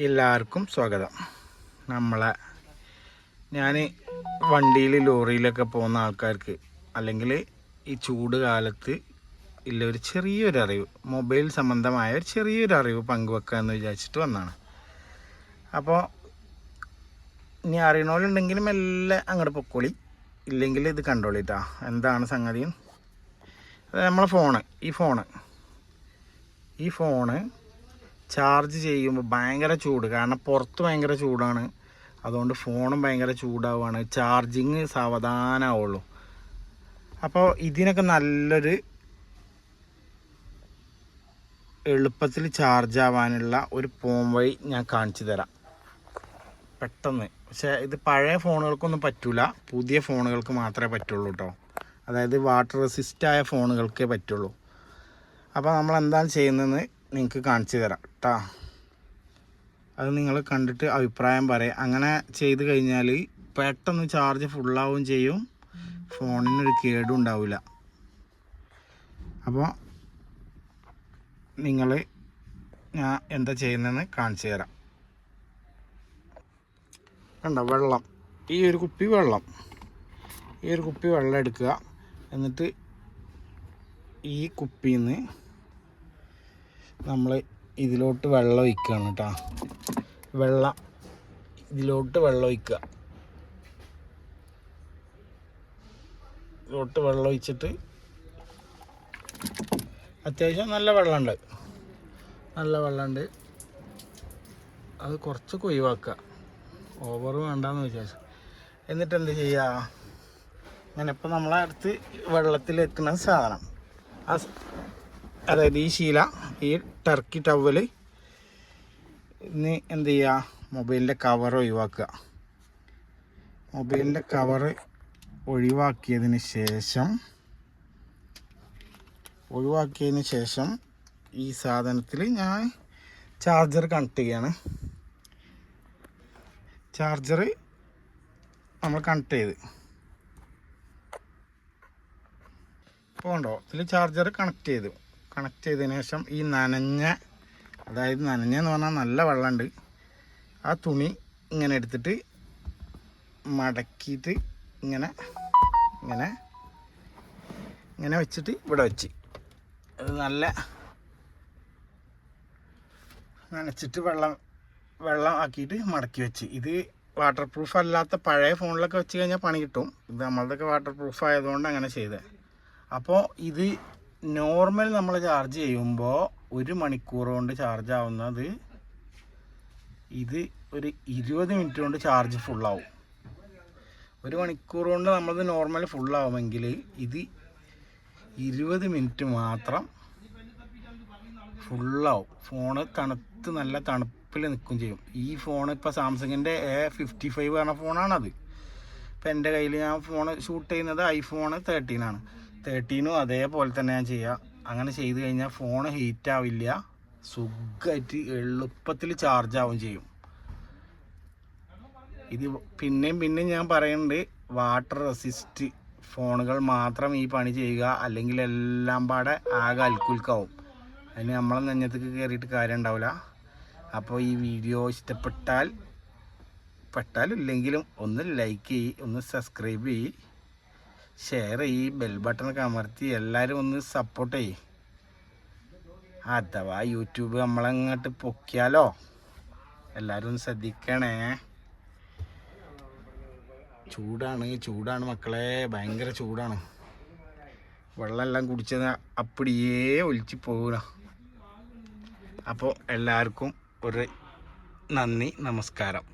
എല്ലാവർക്കും സ്വാഗതം. ഞാൻ വണ്ടിയിൽ ലോറിയിലൊക്കെ പോകുന്ന ആൾക്കാർക്ക് അല്ലെങ്കിൽ ഈ ചൂട് കാലത്ത് ഒരു ചെറിയൊരു അറിവ്, മൊബൈൽ സംബന്ധമായ ഒരു ചെറിയൊരു അറിവ് പങ്കുവെക്കാമെന്ന് വിചാരിച്ചിട്ട് വന്നതാണ്. അപ്പോൾ ഇനി അറിയണോലുണ്ടെങ്കിലും എല്ലാം അങ്ങോട്ട് പൊക്കോളി, ഇല്ലെങ്കിൽ ഇത് കണ്ടോളിട്ടാ. എന്താണ് സംഗതി? അത് നമ്മളെ ഈ ഫോണ് ചാർജ് ചെയ്യുമ്പോൾ ഭയങ്കര ചൂട്, കാരണം പുറത്ത് ഭയങ്കര ചൂടാണ്. അതുകൊണ്ട് ഫോണും ഭയങ്കര ചൂടാവുകയാണ്. ചാർജിങ് സാവധാനമാവുള്ളൂ. അപ്പോൾ ഇതിനൊക്കെ നല്ലൊരു എളുപ്പത്തിൽ ചാർജ് ആവാനുള്ള ഒരു പോം വഴി ഞാൻ കാണിച്ചു തരാം പെട്ടെന്ന്. പക്ഷേ ഇത് പഴയ ഫോണുകൾക്കൊന്നും പറ്റില്ല, പുതിയ ഫോണുകൾക്ക് മാത്രമേ പറ്റുള്ളൂ കേട്ടോ. അതായത് വാട്ടർ റെസിസ്റ്റായ ഫോണുകൾക്കേ പറ്റുള്ളൂ. അപ്പോൾ നമ്മൾ എന്താണ് ചെയ്യുന്നതെന്ന് നിങ്ങൾക്ക് കാണിച്ചു തരാം കേട്ടോ. അത് നിങ്ങൾ കണ്ടിട്ട് അഭിപ്രായം പറയാം. അങ്ങനെ ചെയ്ത് കഴിഞ്ഞാൽ പെട്ടെന്ന് ചാർജ് ഫുള്ളാവും ചെയ്യും, ഫോണിനൊരു കേടും ഉണ്ടാവില്ല. അപ്പോൾ ഞാൻ എന്താ ചെയ്യുന്നതെന്ന് കാണിച്ചു തരാം. കണ്ടോ, വെള്ളം, ഈ ഒരു കുപ്പി വെള്ളം എടുക്കുക. എന്നിട്ട് ഈ കുപ്പിയിൽ നിന്ന് നമ്മൾ ഇതിലോട്ട് വെള്ളം ഒഴിക്കുകയാണ് കേട്ടോ. ഇതിലോട്ട് വെള്ളം ഒഴിച്ചിട്ട് അത്യാവശ്യം നല്ല വെള്ളമുണ്ട്. അത് കുറച്ചൊക്കെ ഒഴിവാക്കുക, ഓവർ വേണ്ടാന്ന് വിചാരിച്ചു. എന്നിട്ട് എന്ത് ചെയ്യുക, അങ്ങനെ ഇപ്പോൾ നമ്മളെ അടുത്ത് വെള്ളത്തിൽ വെക്കുന്ന സാധനം, അതായത് ഈ ശീല, ഈ ടർക്കി ടവൽ, ഇന്ന് എന്ത് ചെയ്യുക, മൊബൈലിൻ്റെ കവർ ഒഴിവാക്കുക. മൊബൈലിൻ്റെ കവറ് ഒഴിവാക്കിയതിന് ശേഷം ഈ സാധനത്തിൽ ഞാൻ ചാർജർ കണക്ട് ചെയ്യാണ്. ചാർജർ നമ്മൾ കണക്ട് ഇപ്പോൾ ഇതിൽ ചാർജർ കണക്ട് ചെയ്തതിന് ശേഷം ഈ നനഞ്ഞെന്ന് പറഞ്ഞാൽ നല്ല വെള്ളമുണ്ട്, ആ തുണി ഇങ്ങനെ എടുത്തിട്ട് മടക്കിയിട്ട് ഇങ്ങനെ വെച്ചിട്ട് ഇവിടെ വെച്ച് അത് നല്ല നനച്ചിട്ട് വെള്ളം ആക്കിയിട്ട് മടക്കി വെച്ച്. ഇത് വാട്ടർ പ്രൂഫ് അല്ലാത്ത പഴയ ഫോണിലൊക്കെ വെച്ച് കഴിഞ്ഞാൽ പണി കിട്ടും. ഇത് നമ്മളതൊക്കെ വാട്ടർ പ്രൂഫ് ആയതുകൊണ്ട് അങ്ങനെ ചെയ്തത്. അപ്പോൾ ഇത് നോർമൽ നമ്മൾ ചാർജ് ചെയ്യുമ്പോൾ 1 മണിക്കൂർ കൊണ്ട് ചാർജ് ആവുന്നത് ഇത് ഒരു 20 മിനിറ്റ് കൊണ്ട് ചാർജ് ഫുള്ളാവും. 1 മണിക്കൂർ കൊണ്ട് നമ്മളത് നോർമൽ ഫുള്ളാവുമെങ്കിൽ ഇത് 20 മിനിറ്റ് മാത്രം ഫുള്ളാവും. ഫോണ് നല്ല തണുപ്പിൽ നിൽക്കുകയും ചെയ്യും. ഈ ഫോൺ ഇപ്പോൾ സാംസങ്ങിൻ്റെ A55 പറഞ്ഞ ഫോണാണത്. ഇപ്പോൾ എൻ്റെ കയ്യിൽ ഞാൻ ഫോൺ ഷൂട്ട് ചെയ്യുന്നത് iPhone 13 13 അതേപോലെ തന്നെ ഞാൻ ചെയ്യുക. അങ്ങനെ ചെയ്ത് കഴിഞ്ഞാൽ ഫോൺ ഹീറ്റ് ആവില്ല, സുഖമായിട്ട് എളുപ്പത്തിൽ ചാർജ് ആവുകയും ചെയ്യും. ഇത് പിന്നെയും ഞാൻ പറയുന്നുണ്ട്, വാട്ടർ റെസിസ്റ്റ് ഫോണുകൾ മാത്രം ഈ പണി ചെയ്യുക, അല്ലെങ്കിൽ എല്ലാം പാടെ ആകെ അൽക്കുൽക്കാവും. അതിന് നമ്മളെ നെഞ്ഞത്തേക്ക് കയറിയിട്ട് കാര്യം ഉണ്ടാവില്ല. അപ്പോൾ ഈ വീഡിയോ ഇഷ്ടപ്പെട്ടാലില്ലെങ്കിലും ഒന്ന് ലൈക്ക് ചെയ്യ്, ഒന്ന് സബ്സ്ക്രൈബ് ചെയ്യ്, ഷെയർ ചെയ്യ്, ബെൽ ബട്ടണൊക്കെ അമർത്തി എല്ലാവരും ഒന്ന് സപ്പോർട്ട് ചെയ്യ്. അഥവാ യൂട്യൂബ് നമ്മളങ്ങോട്ട് പൊക്കിയാലോ, എല്ലാവരും ഒന്ന് ശ്രദ്ധിക്കണേ. ചൂടാണ് മക്കളെ, ഭയങ്കര ചൂടാണ്. വെള്ളമെല്ലാം കുടിച്ചത് അപ്പടിയേ ഒലിച്ച് പോവുക. അപ്പോൾ എല്ലാവർക്കും ഒരു നന്ദി, നമസ്കാരം.